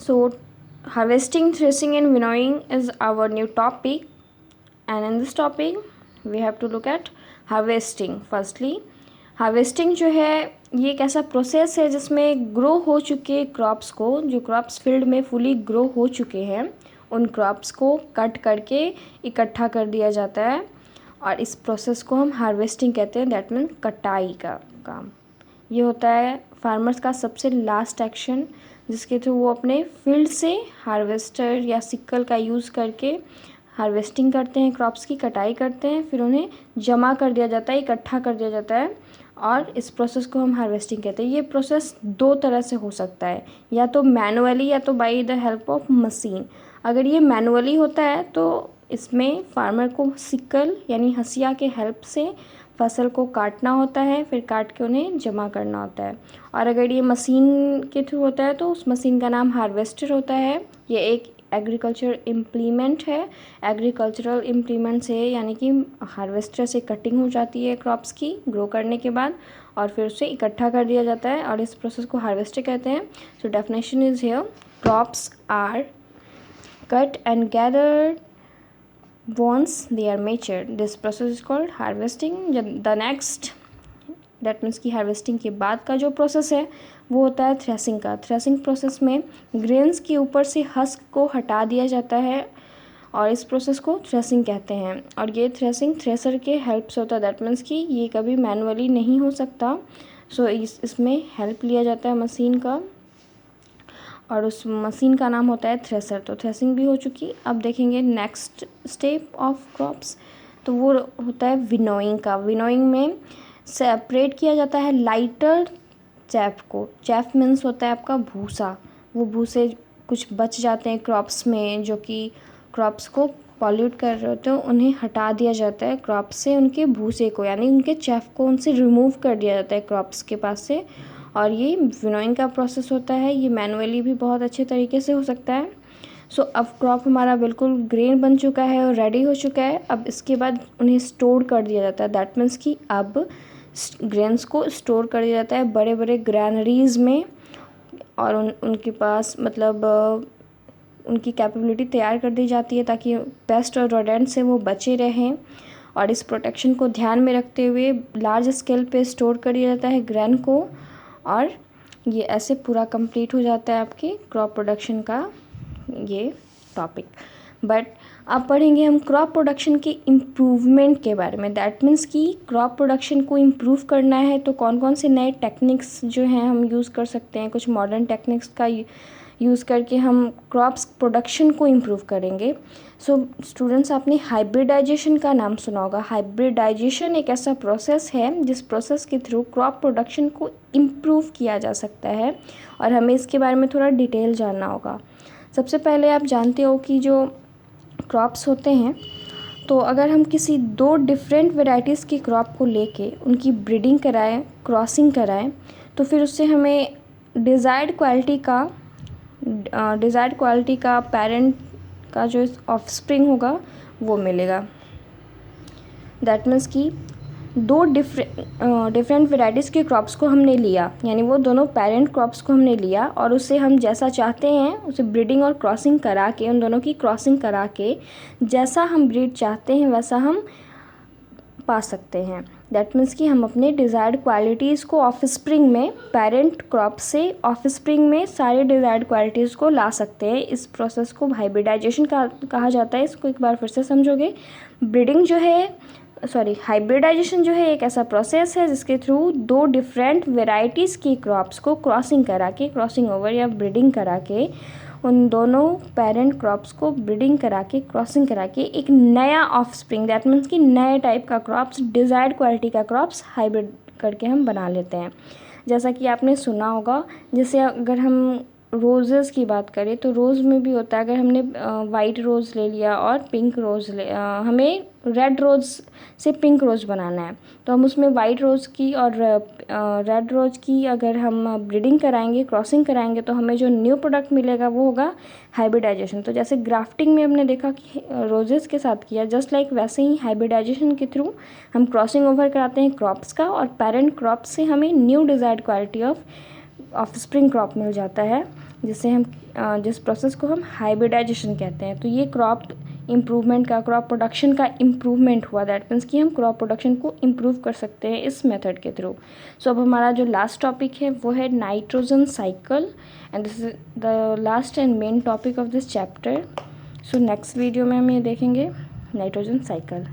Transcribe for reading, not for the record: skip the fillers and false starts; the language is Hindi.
So, harvesting, threshing, and winnowing is our new topic, and in this topic, we have to look at harvesting. Firstly, harvesting जो है ये एक ऐसा प्रोसेस है जिसमें ग्रो हो चुके क्रॉप्स को, जो क्रॉप्स फील्ड में फुली ग्रो हो चुके हैं, उन क्रॉप्स को कट करके इकट्ठा कर दिया जाता है और इस प्रोसेस को हम हार्वेस्टिंग कहते हैं। दैट मीन्स कटाई का काम। ये होता है फार्मर्स का सबसे लास्ट एक्शन, जिसके थ्रू वो अपने फील्ड से हार्वेस्टर या सिक्कल का यूज़ करके हार्वेस्टिंग करते हैं, क्रॉप्स की कटाई करते हैं, फिर उन्हें जमा कर दिया जाता है, इकट्ठा कर दिया जाता है और इस प्रोसेस को हम हार्वेस्टिंग कहते हैं। ये प्रोसेस दो तरह से हो सकता है, या तो मैनुअली या तो by the help of machine. अगर ये मैनुअली होता है तो इसमें फार्मर को सिक्कल यानी हंसिया के हेल्प से फसल को काटना होता है, फिर काट के उन्हें जमा करना होता है। और अगर ये मशीन के थ्रू होता है तो उस मशीन का नाम हार्वेस्टर होता है। ये एक एग्रीकल्चर इम्प्लीमेंट है। एग्रीकल्चरल इम्प्लीमेंट से यानी कि हार्वेस्टर से कटिंग हो जाती है क्रॉप्स की ग्रो करने के बाद और फिर उसे इकट्ठा कर दिया जाता है और इस प्रोसेस को हार्वेस्टर कहते हैं। So definition is here, crops are cut and gathered once they are matured. This process is called harvesting. The next, that means कि हार्वेस्टिंग के बाद का जो प्रोसेस है वो होता है थ्रेसिंग का। थ्रेसिंग प्रोसेस में ग्रेन्स के ऊपर से हस्क को हटा दिया जाता है और इस प्रोसेस को थ्रेसिंग कहते हैं। और ये थ्रेसिंग थ्रेसर के हेल्प से होता है। दैट मीन्स कि ये कभी मैनुअली नहीं हो सकता। सो इसमें हेल्प लिया जाता है मशीन का और उस मशीन का नाम होता है थ्रेसर। तो थ्रेसिंग भी हो चुकी। अब देखेंगे नेक्स्ट स्टेप ऑफ क्रॉप्स, तो वो होता है विनोइंग का। विनोइंग में सेपरेट किया जाता है लाइटर चैफ को। चैफ मीन्स होता है आपका भूसा। वो भूसे कुछ बच जाते हैं क्रॉप्स में जो कि क्रॉप्स को पॉल्यूट कर रहे होते हैं, उन्हें हटा दिया जाता है क्रॉप से, उनके भूसे को यानी उनके चैफ को उनसे रिमूव कर दिया जाता है क्रॉप्स के पास से। और ये विनोइंग का प्रोसेस होता है। ये मैनुअली भी बहुत अच्छे तरीके से हो सकता है। सो अब क्रॉप हमारा बिल्कुल ग्रेन बन चुका है और रेडी हो चुका है। अब इसके बाद उन्हें स्टोर कर दिया जाता है। दैट मीन्स कि अब ग्रेन्स को स्टोर कर दिया जाता है बड़े बड़े ग्रैनरीज में और उनके पास मतलब उनकी कैपेबिलिटी तैयार कर दी जाती है ताकि पेस्ट और रोडेंट से वो बचे रहें। और इस प्रोटेक्शन को ध्यान में रखते हुए लार्ज स्केल पे स्टोर कर दिया जाता है ग्रैन को और ये ऐसे पूरा कंप्लीट हो जाता है आपकी क्रॉप प्रोडक्शन का ये टॉपिक। बट अब पढ़ेंगे हम क्रॉप प्रोडक्शन के इम्प्रूवमेंट के बारे में। दैट मीन्स कि क्रॉप प्रोडक्शन को इम्प्रूव करना है तो कौन कौन से नए टेक्निक्स जो हैं हम यूज़ कर सकते हैं। कुछ मॉडर्न टेक्निक्स का यूज़ करके हम क्रॉप्स प्रोडक्शन को इम्प्रूव करेंगे। सो स्टूडेंट्स, आपने हाइब्रिडाइजेशन का नाम सुना होगा। हाइब्रिडाइजेशन एक ऐसा प्रोसेस है जिस प्रोसेस के थ्रू क्रॉप प्रोडक्शन को इम्प्रूव किया जा सकता है और हमें इसके बारे में थोड़ा डिटेल जानना होगा। सबसे पहले आप जानते हो कि जो क्रॉप्स होते हैं, तो अगर हम किसी दो डिफरेंट वेराइटीज़ की क्रॉप को लेके उनकी ब्रीडिंग कराएं, क्रॉसिंग कराएं, तो फिर उससे हमें डिज़ायर्ड क्वालिटी का पेरेंट का जो ऑफस्प्रिंग होगा वो मिलेगा। दैट मीन्स कि दो डिफरेंट वेराइटीज़ के क्रॉप्स को हमने लिया, यानी वो दोनों पेरेंट क्रॉप्स को हमने लिया और उससे हम जैसा चाहते हैं उसे ब्रीडिंग और क्रॉसिंग करा के, उन दोनों की क्रॉसिंग करा के जैसा हम ब्रीड चाहते हैं वैसा हम पा सकते हैं। दैट मीन्स कि हम अपने डिज़ायर्ड क्वालिटीज़ को ऑफस्प्रिंग में, पेरेंट क्रॉप से ऑफस्प्रिंग में सारे डिज़ायर्ड क्वालिटीज़ को ला सकते हैं। इस प्रोसेस को हाइब्रिडाइजेशन कहा जाता है। इसको एक बार फिर से समझोगे। हाइब्रिडाइजेशन जो है एक ऐसा प्रोसेस है जिसके थ्रू दो डिफरेंट वेराइटीज़ की क्रॉप्स को क्रॉसिंग ओवर या ब्रीडिंग करा के उन दोनों पेरेंट क्रॉप्स को ब्रीडिंग करा के, क्रॉसिंग करा के एक नया ऑफस्प्रिंग, दैट मीन्स कि नए टाइप का क्रॉप्स, डिज़ायर्ड क्वालिटी का क्रॉप्स हाइब्रिड करके हम बना लेते हैं। जैसा कि आपने सुना होगा, जैसे अगर हम रोज़ेज़ की बात करें तो रोज़ में भी होता है। अगर हमने वाइट रोज़ ले लिया और पिंक रोज़ हमें रेड रोज़ से पिंक रोज़ बनाना है, तो हम उसमें वाइट रोज़ की और रेड रोज़ की अगर हम ब्रीडिंग कराएंगे, क्रॉसिंग कराएंगे, तो हमें जो न्यू प्रोडक्ट मिलेगा वो होगा हाइब्रिडाइजेशन। तो जैसे ग्राफ्टिंग में हमने देखा कि रोजेज़ के साथ किया, जस्ट लाइक वैसे ही हाइब्रिडाइजेशन के थ्रू हम क्रॉसिंग ओवर कराते हैं क्रॉप्स का और पेरेंट क्रॉप से हमें new desired quality offspring crop मिल जाता है। जिसे हम जिस प्रोसेस को हम हाइब्रिडाइजेशन कहते हैं। तो ये क्रॉप इम्प्रूवमेंट का, क्रॉप प्रोडक्शन का इम्प्रूवमेंट हुआ। दैट मीन्स कि हम क्रॉप प्रोडक्शन को इम्प्रूव कर सकते हैं इस मेथड के थ्रू। सो अब हमारा जो लास्ट टॉपिक है वो है nitrogen cycle, and this is the last and main topic of this chapter. So next video में हम ये देखेंगे नाइट्रोजन साइकिल।